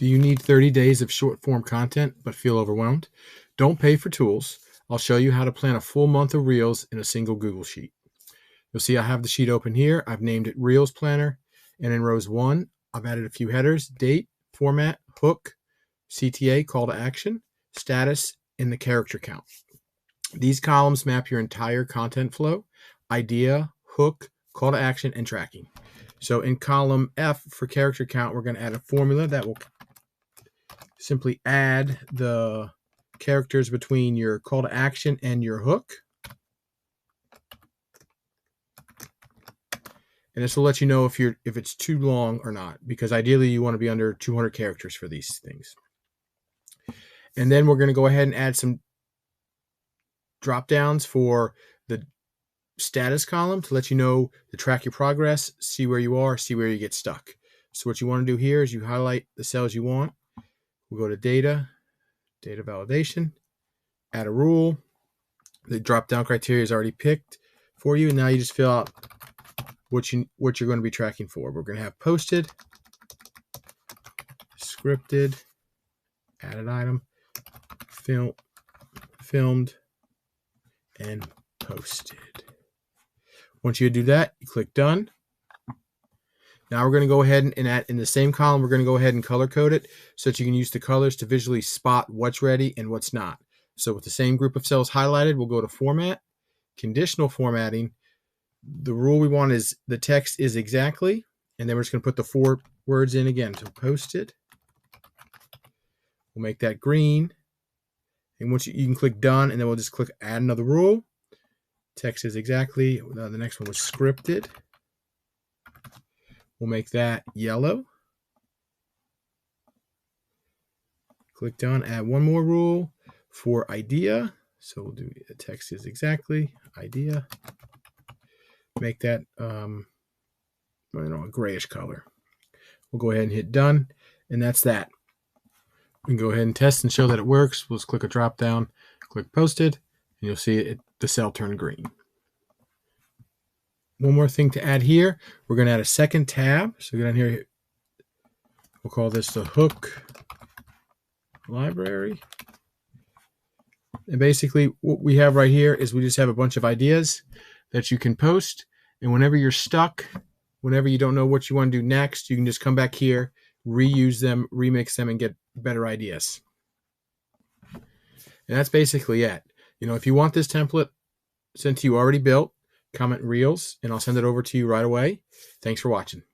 Do you need 30 days of short form content but feel overwhelmed? Don't pay for tools. I'll show you how to plan a full month of Reels in a single Google Sheet. You'll see I have the sheet open here. I've named it Reels Planner. And in rows 1, I've added a few headers: date, format, hook, CTA, call to action, status, and the character count. These columns map your entire content flow: idea, hook, call to action, and tracking. So in column F for character count, we're going to add a formula that will simply add the characters between your call to action and your hook. And this will let you know if it's too long or not, because ideally you want to be under 200 characters for these things. And then we're going to go ahead and add some drop downs for the status column to let you know to track your progress, see where you are, see where you get stuck. So what you want to do here is you highlight the cells you want. We'll go to data validation, add a rule. The drop down criteria is already picked for you, and now you just fill out what you're going to be tracking for. We're going to have posted, scripted, added item, filmed, and posted. Once you do that, you click done. Now we're going to go ahead and add in the same column, we're going to go ahead and color code it so that you can use the colors to visually spot what's ready and what's not. So with the same group of cells highlighted, we'll go to format, conditional formatting. The rule we want is the text is exactly, and then we're just going to put the 4 words in again. So posted. We'll make that green. And once you can click done, and then we'll just click add another rule. Text is exactly. The next one was scripted. We'll make that yellow. Click done, add one more rule for idea. So we'll do the text is exactly idea. Make that a grayish color. We'll go ahead and hit done, and that's that. We can go ahead and test and show that it works. We'll just click a drop down, click posted, and you'll see the cell turn green. One more thing to add here, we're going to add a second tab. So go down here, we'll call this the hook library. And basically what we have right here is we just have a bunch of ideas that you can post. And whenever you're stuck, whenever you don't know what you want to do next, you can just come back here, reuse them, remix them, and get better ideas. And that's basically it. If you want this template sent to you already built, comment Reels, and I'll send it over to you right away. Thanks for watching.